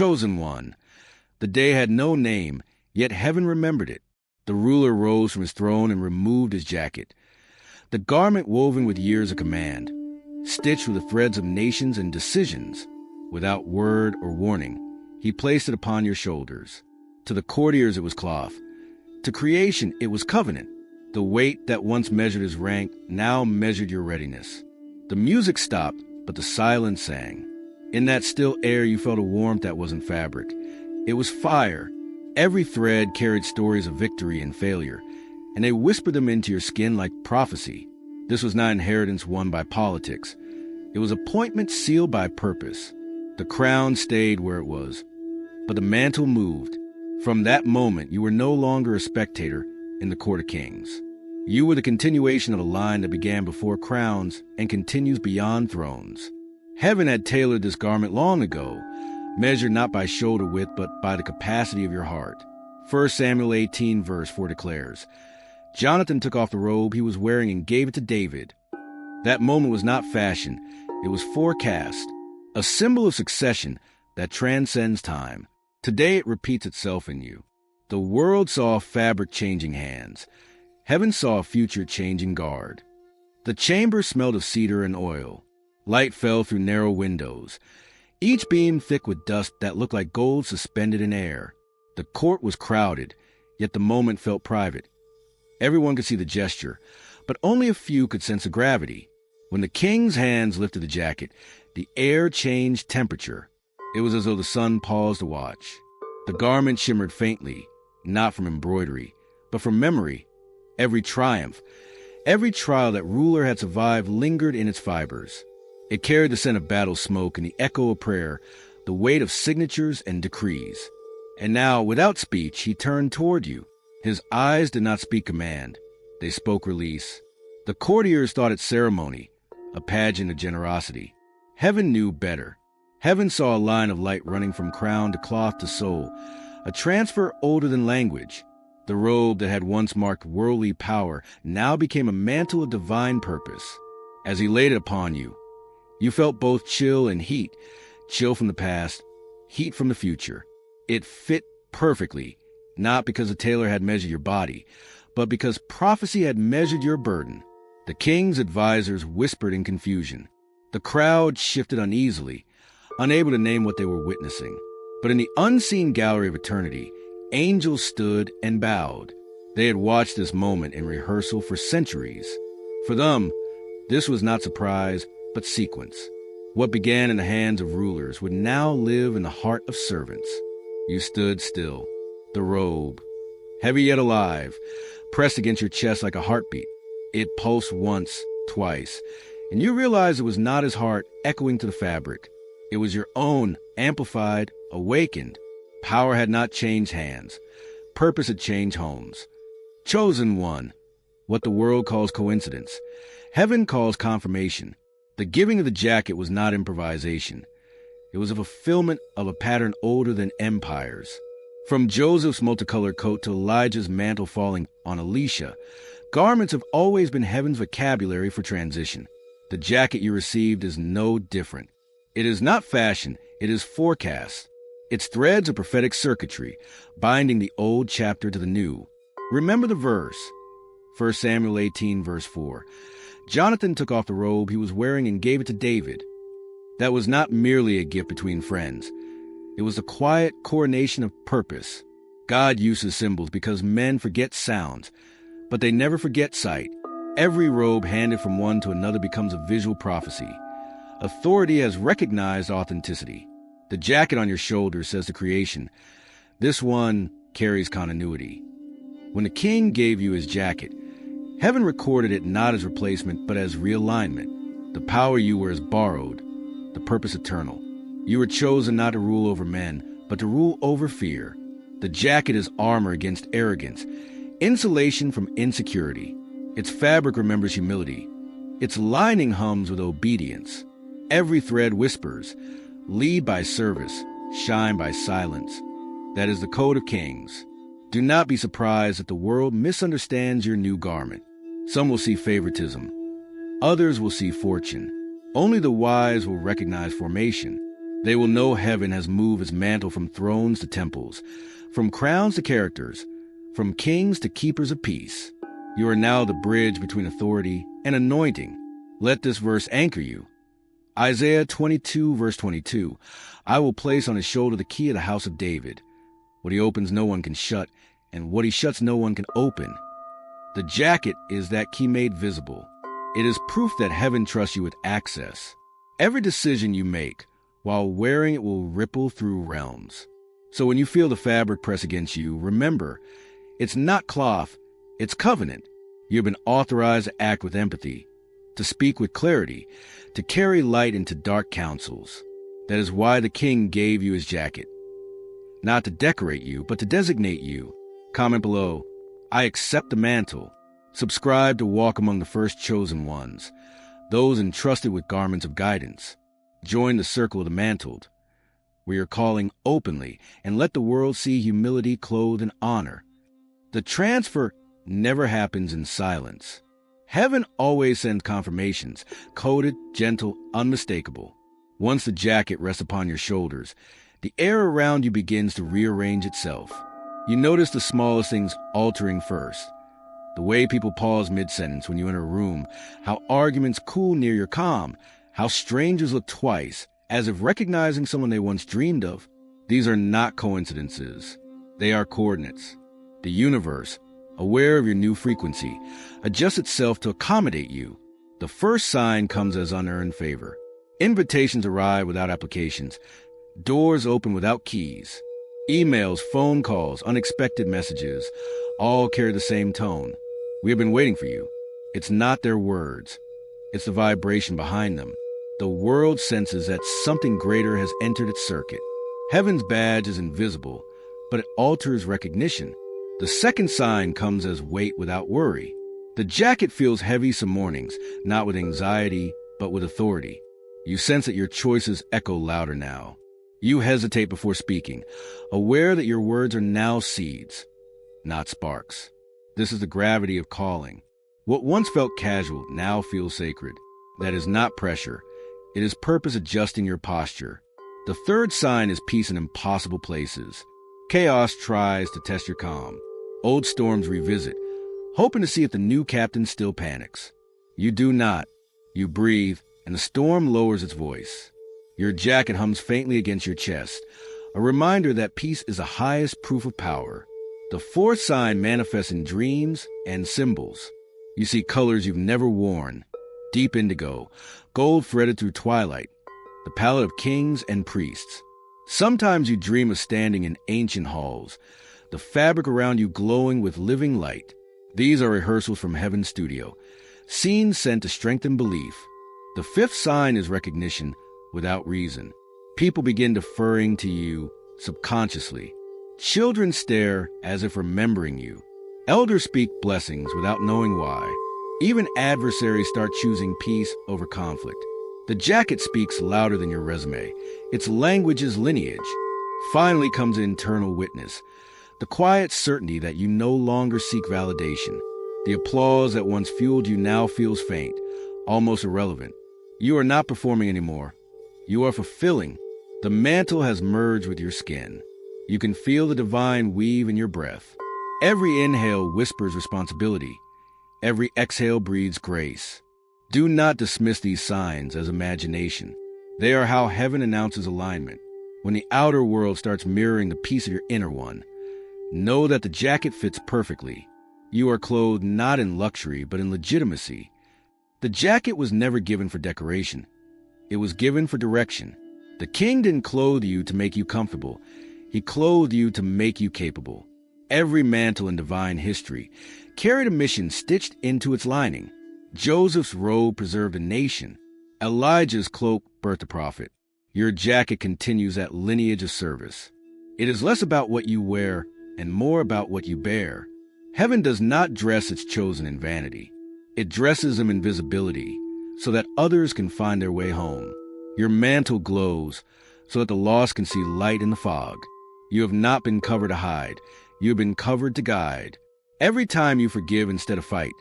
Chosen one. The day had no name, yet heaven remembered it. The ruler rose from his throne and removed his jacket. The garment woven with years of command, stitched with the threads of nations and decisions. Without word or warning, he placed it upon your shoulders. To the courtiers it was cloth. To creation it was covenant. The weight that once measured his rank now measured your readiness. The music stopped, but the silence sang. In that still air you felt a warmth that wasn't fabric. It was fire. Every thread carried stories of victory and failure, and they whispered them into your skin like prophecy. This was not inheritance won by politics. It was appointment sealed by purpose. The crown stayed where it was, but the mantle moved. From that moment, you were no longer a spectator in the court of kings. You were the continuation of a line that began before crowns and continues beyond thrones. Heaven had tailored this garment long ago, measured not by shoulder width, but by the capacity of your heart. 1 Samuel 18 verse 4 declares, Jonathan took off the robe he was wearing and gave it to David. That moment was not fashion, it was forecast, a symbol of succession that transcends time. Today it repeats itself in you. The world saw fabric changing hands. Heaven saw a future changing guard. The chamber smelled of cedar and oil. Light fell through narrow windows, each beam thick with dust that looked like gold suspended in air. The court was crowded, yet the moment felt private. Everyone could see the gesture, but only a few could sense the gravity. When the king's hands lifted the jacket, the air changed temperature. It was as though the sun paused to watch. The garment shimmered faintly, not from embroidery, but from memory. Every triumph, every trial that ruler had survived lingered in its fibers. It carried the scent of battle smoke and the echo of prayer, the weight of signatures and decrees. And now, without speech, he turned toward you. His eyes did not speak command. They spoke release. The courtiers thought it ceremony, a pageant of generosity. Heaven knew better. Heaven saw a line of light running from crown to cloth to soul, a transfer older than language. The robe that had once marked worldly power now became a mantle of divine purpose. As he laid it upon you, you felt both chill and heat, chill from the past, heat from the future. It fit perfectly, not because the tailor had measured your body, but because prophecy had measured your burden. The king's advisors whispered in confusion. The crowd shifted uneasily, unable to name what they were witnessing. But in the unseen gallery of eternity, angels stood and bowed. They had watched this moment in rehearsal for centuries. For them, this was not surprise, but sequence. What began in the hands of rulers would now live in the heart of servants. You stood still, the robe, heavy yet alive, pressed against your chest like a heartbeat. It pulsed once, twice, and you realized it was not his heart echoing to the fabric. It was your own, amplified, awakened. Power had not changed hands. Purpose had changed homes. Chosen one, what the world calls coincidence. Heaven calls confirmation. The giving of the jacket was not improvisation. It was a fulfillment of a pattern older than empires. From Joseph's multicolored coat to Elijah's mantle falling on Elisha, garments have always been heaven's vocabulary for transition. The jacket you received is no different. It is not fashion, it is forecast. Its threads are prophetic circuitry, binding the old chapter to the new. Remember the verse, 1 Samuel 18 verse 4. Jonathan took off the robe he was wearing and gave it to David. That was not merely a gift between friends. It was a quiet coronation of purpose. God uses symbols because men forget sounds, but they never forget sight. Every robe handed from one to another becomes a visual prophecy. Authority has recognized authenticity. The jacket on your shoulder says to creation, this one carries continuity. When the king gave you his jacket, heaven recorded it not as replacement, but as realignment. The power you were is borrowed, the purpose eternal. You were chosen not to rule over men, but to rule over fear. The jacket is armor against arrogance, insulation from insecurity. Its fabric remembers humility. Its lining hums with obedience. Every thread whispers, lead by service, shine by silence. That is the code of kings. Do not be surprised that the world misunderstands your new garment. Some will see favoritism. Others will see fortune. Only the wise will recognize formation. They will know heaven has moved its mantle from thrones to temples, from crowns to characters, from kings to keepers of peace. You are now the bridge between authority and anointing. Let this verse anchor you. Isaiah 22, verse 22. I will place on his shoulder the key of the house of David. What he opens no one can shut, and what he shuts no one can open. The jacket is that key made visible. It is proof that heaven trusts you with access. Every decision you make while wearing it will ripple through realms. So when you feel the fabric press against you, remember, it's not cloth, it's covenant. You've been authorized to act with empathy, to speak with clarity, to carry light into dark councils. That is why the king gave you his jacket. Not to decorate you, but to designate you. Comment below, I accept the mantle. Subscribe to walk among the first chosen ones, those entrusted with garments of guidance. Join the circle of the mantled. We are calling openly, and let the world see humility clothed in honor. The transfer never happens in silence. Heaven always sends confirmations, coded, gentle, unmistakable. Once the jacket rests upon your shoulders, the air around you begins to rearrange itself. You notice the smallest things altering first. The way people pause mid-sentence when you enter a room, how arguments cool near your calm, how strangers look twice, as if recognizing someone they once dreamed of. These are not coincidences. They are coordinates. The universe, aware of your new frequency, adjusts itself to accommodate you. The first sign comes as unearned favor. Invitations arrive without applications. Doors open without keys. Emails, phone calls, unexpected messages, all carry the same tone. We have been waiting for you. It's not their words. It's the vibration behind them. The world senses that something greater has entered its circuit. Heaven's badge is invisible, but it alters recognition. The second sign comes as weight without worry. The jacket feels heavy some mornings, not with anxiety, but with authority. You sense that your choices echo louder now. You hesitate before speaking, aware that your words are now seeds, not sparks. This is the gravity of calling. What once felt casual now feels sacred. That is not pressure. It is purpose adjusting your posture. The third sign is peace in impossible places. Chaos tries to test your calm. Old storms revisit, hoping to see if the new captain still panics. You do not. You breathe, and the storm lowers its voice. Your jacket hums faintly against your chest, a reminder that peace is the highest proof of power. The fourth sign manifests in dreams and symbols. You see colors you've never worn, deep indigo, gold threaded through twilight, the palette of kings and priests. Sometimes you dream of standing in ancient halls, the fabric around you glowing with living light. These are rehearsals from Heaven's studio, scenes sent to strengthen belief. The fifth sign is recognition without reason. People begin deferring to you subconsciously. Children stare as if remembering you. Elders speak blessings without knowing why. Even adversaries start choosing peace over conflict. The jacket speaks louder than your resume. Its language is lineage. Finally comes an internal witness, the quiet certainty that you no longer seek validation. The applause that once fueled you now feels faint, almost irrelevant. You are not performing anymore. You are fulfilling. The mantle has merged with your skin. You can feel the divine weave in your breath. Every inhale whispers responsibility. Every exhale breathes grace. Do not dismiss these signs as imagination. They are how heaven announces alignment. When the outer world starts mirroring the piece of your inner one, know that the jacket fits perfectly. You are clothed not in luxury, but in legitimacy. The jacket was never given for decoration. It was given for direction. The king didn't clothe you to make you comfortable. He clothed you to make you capable. Every mantle in divine history carried a mission stitched into its lining. Joseph's robe preserved a nation. Elijah's cloak birthed a prophet. Your jacket continues that lineage of service. It is less about what you wear and more about what you bear. Heaven does not dress its chosen in vanity. It dresses them in visibility so that others can find their way home. Your mantle glows so that the lost can see light in the fog. You have not been covered to hide. You have been covered to guide. Every time you forgive instead of fight,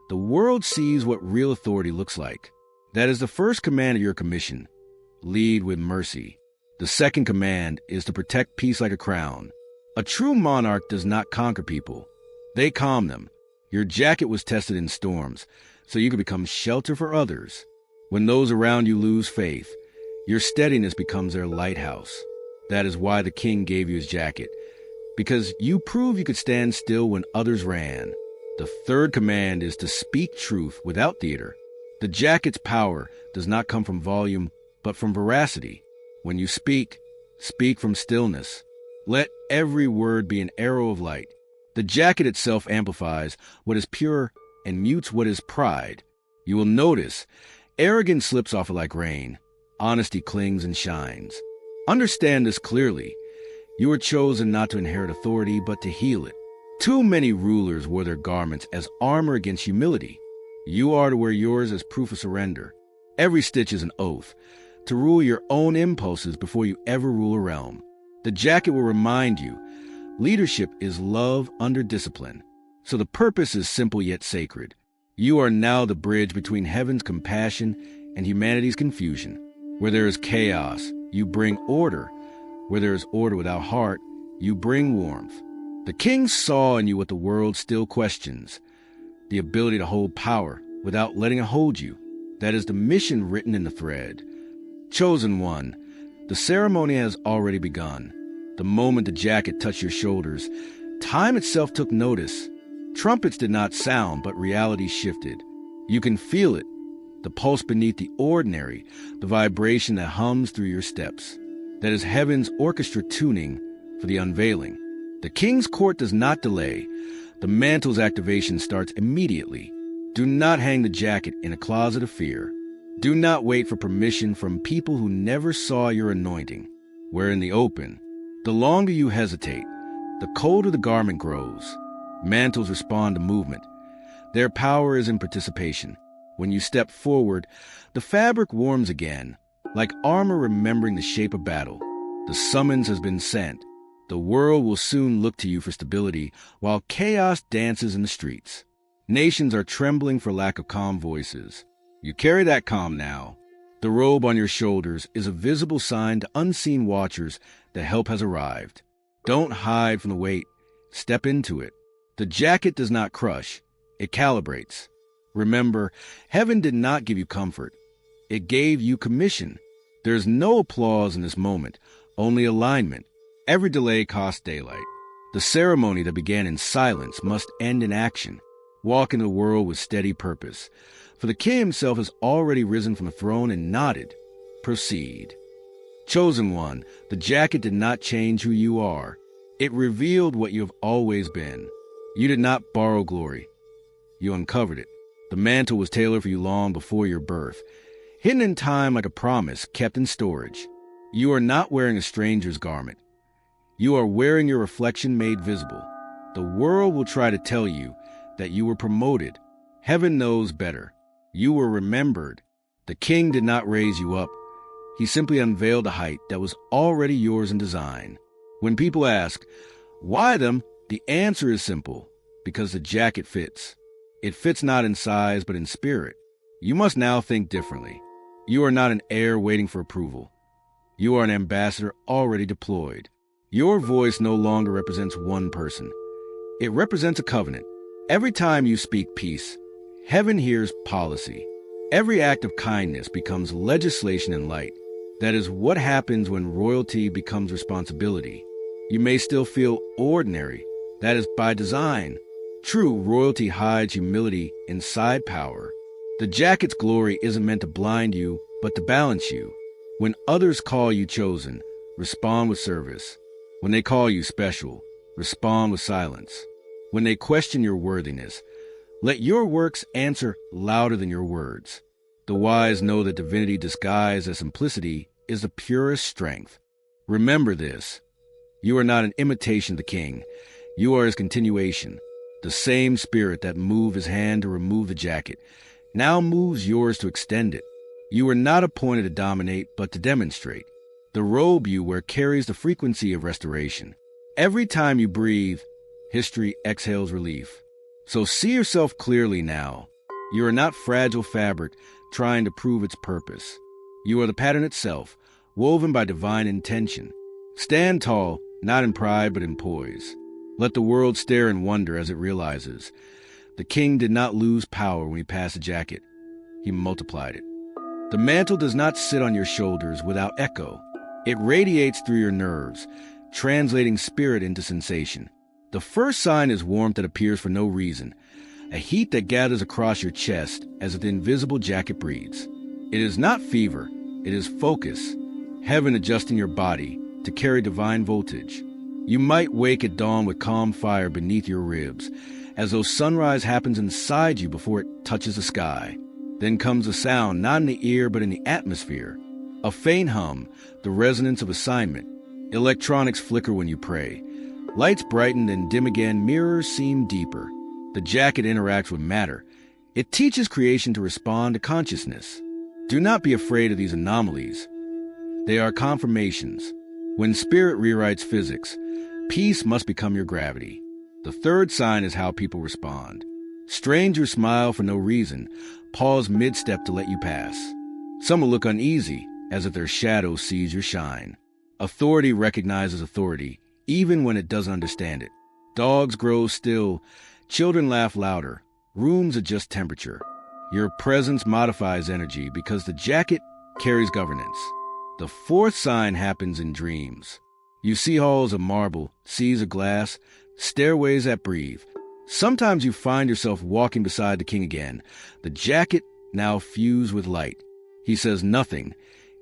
the world sees what real authority looks like. That is the first command of your commission. Lead with mercy. The second command is to protect peace like a crown. A true monarch does not conquer people. They calm them. Your jacket was tested in storms, so you could become shelter for others. When those around you lose faith, your steadiness becomes their lighthouse. That is why the king gave you his jacket, because you proved you could stand still when others ran. The third command is to speak truth without theater. The jacket's power does not come from volume, but from veracity. When you speak, speak from stillness. Let every word be an arrow of light. The jacket itself amplifies what is pure and mutes what is pride. You will notice arrogance slips off like rain. Honesty clings and shines. Understand this clearly. You were chosen not to inherit authority, but to heal it. Too many rulers wore their garments as armor against humility. You are to wear yours as proof of surrender. Every stitch is an oath, to rule your own impulses before you ever rule a realm. The jacket will remind you, leadership is love under discipline. So the purpose is simple yet sacred. You are now the bridge between heaven's compassion and humanity's confusion. Where there is chaos, you bring order. Where there is order without heart, you bring warmth. The king saw in you what the world still questions, the ability to hold power without letting it hold you. That is the mission written in the thread. Chosen one, the ceremony has already begun. The moment the jacket touched your shoulders, time itself took notice. Trumpets did not sound, but reality shifted. You can feel it, the pulse beneath the ordinary, the vibration that hums through your steps. That is heaven's orchestra tuning for the unveiling. The king's court does not delay. The mantle's activation starts immediately. Do not hang the jacket in a closet of fear. Do not wait for permission from people who never saw your anointing. Wear in the open. The longer you hesitate, the colder the garment grows. Mantles respond to movement. Their power is in participation. When you step forward, the fabric warms again, like armor remembering the shape of battle. The summons has been sent. The world will soon look to you for stability, while chaos dances in the streets. Nations are trembling for lack of calm voices. You carry that calm now. The robe on your shoulders is a visible sign to unseen watchers that help has arrived. Don't hide from the weight. Step into it. The jacket does not crush. It calibrates. Remember, heaven did not give you comfort. It gave you commission. There is no applause in this moment, only alignment. Every delay costs daylight. The ceremony that began in silence must end in action. Walk in the world with steady purpose. For the king himself has already risen from the throne and nodded. Proceed. Chosen one, the jacket did not change who you are. It revealed what you have always been. You did not borrow glory. You uncovered it. The mantle was tailored for you long before your birth, hidden in time like a promise kept in storage. You are not wearing a stranger's garment. You are wearing your reflection made visible. The world will try to tell you that you were promoted. Heaven knows better. You were remembered. The king did not raise you up. He simply unveiled a height that was already yours in design. When people ask, why them? The answer is simple, because the jacket fits. It fits not in size, but in spirit. You must now think differently. You are not an heir waiting for approval. You are an ambassador already deployed. Your voice no longer represents one person. It represents a covenant. Every time you speak peace, heaven hears policy. Every act of kindness becomes legislation and light. That is what happens when royalty becomes responsibility. You may still feel ordinary. That is by design. True royalty hides humility inside power. The jacket's glory isn't meant to blind you, but to balance you. When others call you chosen, respond with service. When they call you special, respond with silence. When they question your worthiness, let your works answer louder than your words. The wise know that divinity disguised as simplicity is the purest strength. Remember this. You are not an imitation of the king. You are his continuation. The same spirit that moved his hand to remove the jacket now moves yours to extend it. You are not appointed to dominate, but to demonstrate. The robe you wear carries the frequency of restoration. Every time you breathe, history exhales relief. So see yourself clearly now. You are not fragile fabric trying to prove its purpose. You are the pattern itself, woven by divine intention. Stand tall, not in pride but in poise. Let the world stare in wonder as it realizes. The king did not lose power when he passed the jacket. He multiplied it. The mantle does not sit on your shoulders without echo. It radiates through your nerves, translating spirit into sensation. The first sign is warmth that appears for no reason, a heat that gathers across your chest as if the invisible jacket breathes. It is not fever, it is focus, heaven adjusting your body to carry divine voltage. You might wake at dawn with calm fire beneath your ribs, as though sunrise happens inside you before it touches the sky. Then comes a sound, not in the ear but in the atmosphere. A faint hum, the resonance of assignment. Electronics flicker when you pray. Lights brighten and dim again, mirrors seem deeper. The jacket interacts with matter. It teaches creation to respond to consciousness. Do not be afraid of these anomalies. They are confirmations. When spirit rewrites physics, peace must become your gravity. The third sign is how people respond. Strangers smile for no reason, pause mid-step to let you pass. Some will look uneasy, as if their shadow sees your shine. Authority recognizes authority, even when it doesn't understand it. Dogs grow still, children laugh louder, rooms adjust temperature. Your presence modifies energy because the jacket carries governance. The fourth sign happens in dreams. You see halls of marble, seas of glass, stairways that breathe. Sometimes you find yourself walking beside the king again, the jacket now fused with light. He says nothing.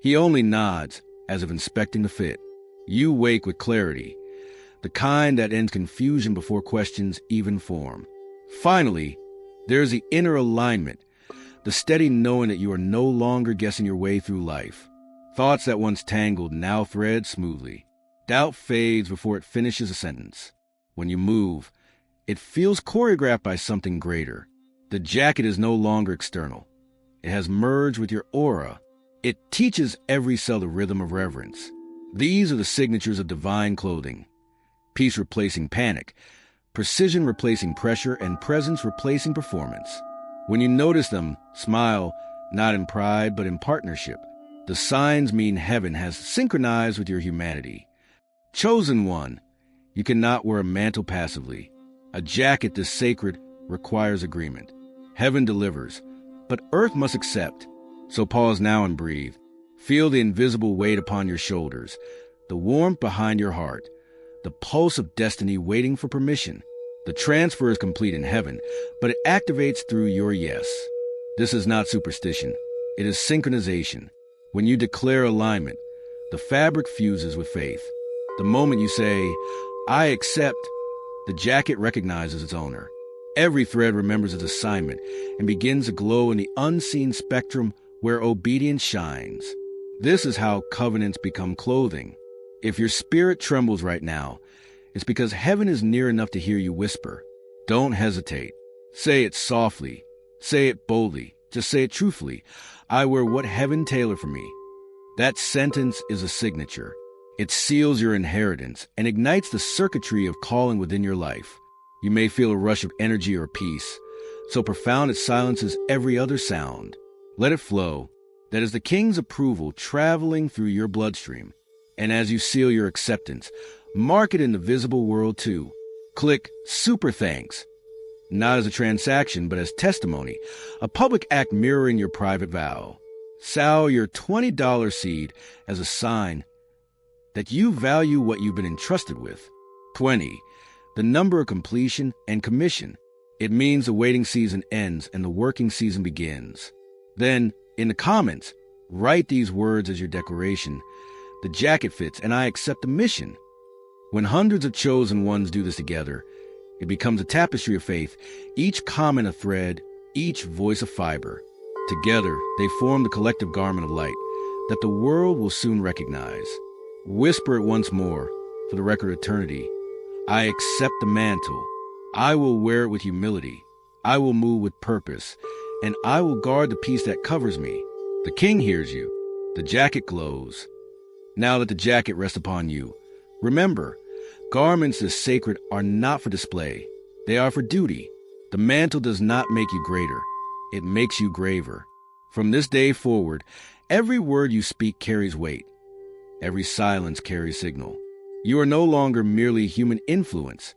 He only nods, as if inspecting the fit. You wake with clarity, the kind that ends confusion before questions even form. Finally, there's the inner alignment, the steady knowing that you are no longer guessing your way through life. Thoughts that once tangled now thread smoothly. Doubt fades before it finishes a sentence. When you move, it feels choreographed by something greater. The jacket is no longer external. It has merged with your aura. It teaches every cell the rhythm of reverence. These are the signatures of divine clothing. Peace replacing panic, precision replacing pressure, and presence replacing performance. When you notice them, smile, not in pride but in partnership. The signs mean heaven has synchronized with your humanity. Chosen one, you cannot wear a mantle passively. A jacket this sacred requires agreement. Heaven delivers, but earth must accept. So pause now and breathe. Feel the invisible weight upon your shoulders, the warmth behind your heart, the pulse of destiny waiting for permission. The transfer is complete in heaven, but it activates through your yes. This is not superstition. It is synchronization. When you declare alignment, the fabric fuses with faith. The moment you say, I accept, the jacket recognizes its owner. Every thread remembers its assignment and begins to glow in the unseen spectrum where obedience shines. This is how covenants become clothing. If your spirit trembles right now, it's because heaven is near enough to hear you whisper. Don't hesitate. Say it softly. Say it boldly. Just say it truthfully. I wear what heaven tailored for me. That sentence is a signature. It seals your inheritance and ignites the circuitry of calling within your life. You may feel a rush of energy or peace, so profound it silences every other sound. Let it flow. That is the king's approval traveling through your bloodstream. And as you seal your acceptance, mark it in the visible world too. Click super thanks. Not as a transaction, but as testimony, a public act mirroring your private vow. Sow your $20 seed as a sign that you value what you've been entrusted with. 20, the number of completion and commission. It means the waiting season ends and the working season begins. Then, in the comments, write these words as your declaration. The jacket fits, and I accept the mission. When hundreds of chosen ones do this together, it becomes a tapestry of faith, each comment a thread, each voice a fiber. Together, they form the collective garment of light that the world will soon recognize. Whisper it once more, for the record of eternity. I accept the mantle. I will wear it with humility. I will move with purpose, and I will guard the peace that covers me. The king hears you. The jacket glows. Now that the jacket rests upon you, remember, garments this sacred are not for display. They are for duty. The mantle does not make you greater. It makes you graver. From this day forward, every word you speak carries weight. Every silence carries signal. You are no longer merely human influence.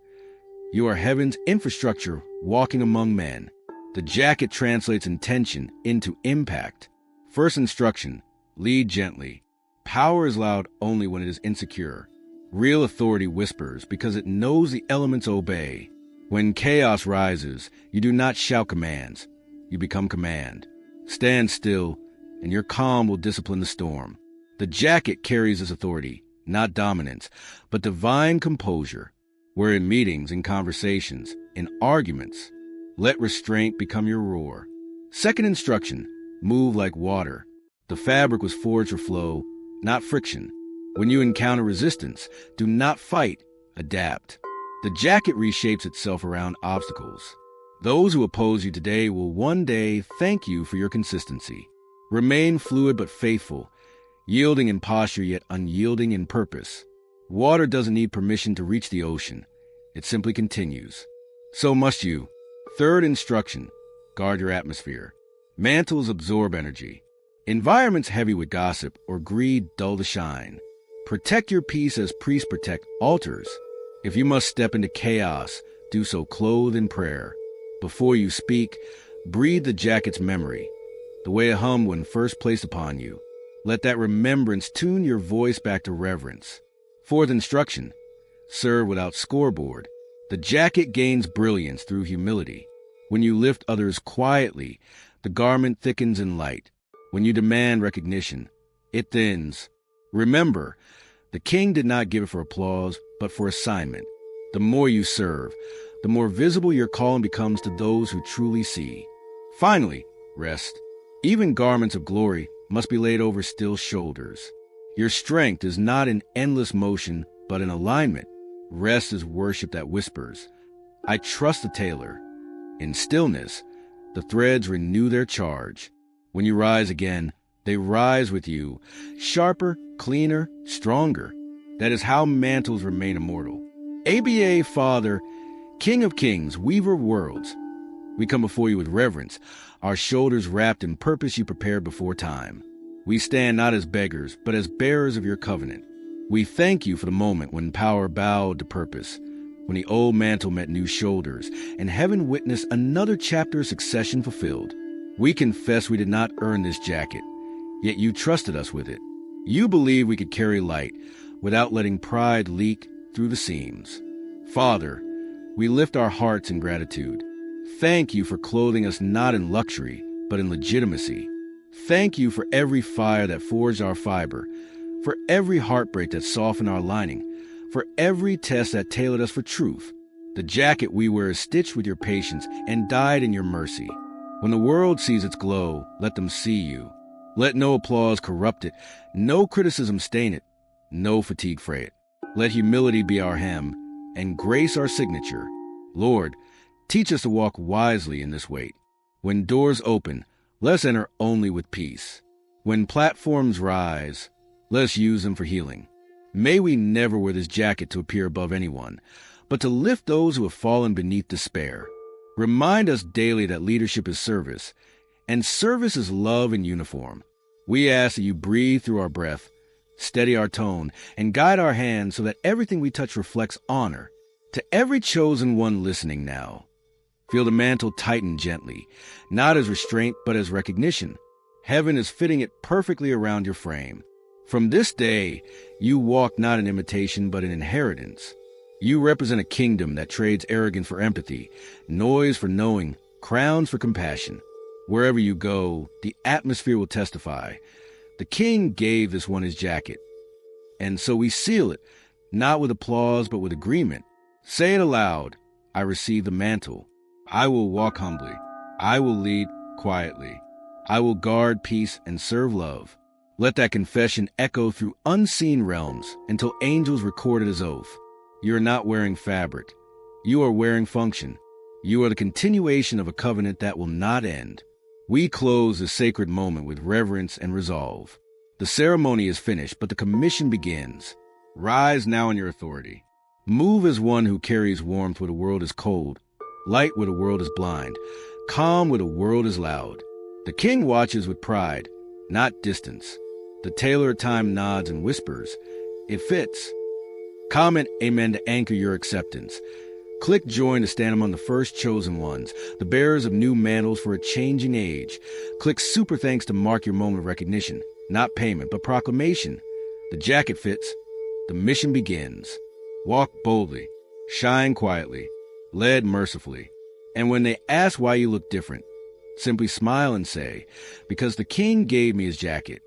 You are heaven's infrastructure walking among men. The jacket translates intention into impact. First instruction, lead gently. Power is loud only when it is insecure. Real authority whispers because it knows the elements obey. When chaos rises, you do not shout commands. You become command. Stand still, and your calm will discipline the storm. The jacket carries this authority, not dominance, but divine composure. Where in meetings, in conversations, in arguments, let restraint become your roar. Second instruction, move like water. The fabric was forged for flow, not friction. When you encounter resistance, do not fight, adapt. The jacket reshapes itself around obstacles. Those who oppose you today will one day thank you for your consistency. Remain fluid but faithful, yielding in posture yet unyielding in purpose. Water doesn't need permission to reach the ocean. It simply continues. So must you. Third instruction, guard your atmosphere. Mantles absorb energy. Environments heavy with gossip or greed dull the shine. Protect your peace as priests protect altars. If you must step into chaos, do so clothed in prayer. Before you speak, breathe the jacket's memory, the way it hummed when first placed upon you. Let that remembrance tune your voice back to reverence. Fourth instruction, serve without scoreboard. The jacket gains brilliance through humility. When you lift others quietly, the garment thickens in light. When you demand recognition, it thins. Remember, the king did not give it for applause, but for assignment. The more you serve, the more visible your calling becomes to those who truly see. Finally, rest. Even garments of glory must be laid over still shoulders. Your strength is not in endless motion, but in alignment. Rest is worship that whispers, I trust the tailor. In stillness, the threads renew their charge. When you rise again, they rise with you, sharper, cleaner, stronger. That is how mantles remain immortal. ABA, Father, King of Kings, Weaver of Worlds, we come before you with reverence, our shoulders wrapped in purpose you prepared before time. We stand not as beggars, but as bearers of your covenant. We thank you for the moment when power bowed to purpose, when the old mantle met new shoulders, and heaven witnessed another chapter of succession fulfilled. We confess we did not earn this jacket, yet you trusted us with it. You believed we could carry light without letting pride leak through the seams. Father, we lift our hearts in gratitude. Thank you for clothing us not in luxury, but in legitimacy. Thank you for every fire that forged our fiber, for every heartbreak that softened our lining, for every test that tailored us for truth. The jacket we wear is stitched with your patience and dyed in your mercy. When the world sees its glow, let them see you. Let no applause corrupt it, no criticism stain it, no fatigue fray it. Let humility be our hem, and grace our signature. Lord, teach us to walk wisely in this weight. When doors open, let's enter only with peace. When platforms rise, let's use them for healing. May we never wear this jacket to appear above anyone, but to lift those who have fallen beneath despair. Remind us daily that leadership is service, and service is love in uniform. We ask that you breathe through our breath, steady our tone, and guide our hands so that everything we touch reflects honor. To every chosen one listening now, feel the mantle tighten gently, not as restraint but as recognition. Heaven is fitting it perfectly around your frame. From this day, you walk not in imitation but in inheritance. You represent a kingdom that trades arrogance for empathy, noise for knowing, crowns for compassion. Wherever you go, the atmosphere will testify. The king gave this one his jacket. And so we seal it, not with applause but with agreement. Say it aloud, I receive the mantle. I will walk humbly. I will lead quietly. I will guard peace and serve love. Let that confession echo through unseen realms until angels record it as oath. You are not wearing fabric. You are wearing function. You are the continuation of a covenant that will not end. We close this sacred moment with reverence and resolve. The ceremony is finished, but the commission begins. Rise now in your authority. Move as one who carries warmth where the world is cold, light where the world is blind, calm where the world is loud. The king watches with pride, not distance. The tailor at time nods and whispers, "It fits." Comment amen to anchor your acceptance. Click join to stand among the first chosen ones, the bearers of new mantles for a changing age. Click super thanks to mark your moment of recognition, not payment, but proclamation. The jacket fits. The mission begins. Walk boldly, shine quietly, lead mercifully. And when they ask why you look different, simply smile and say, "Because the king gave me his jacket."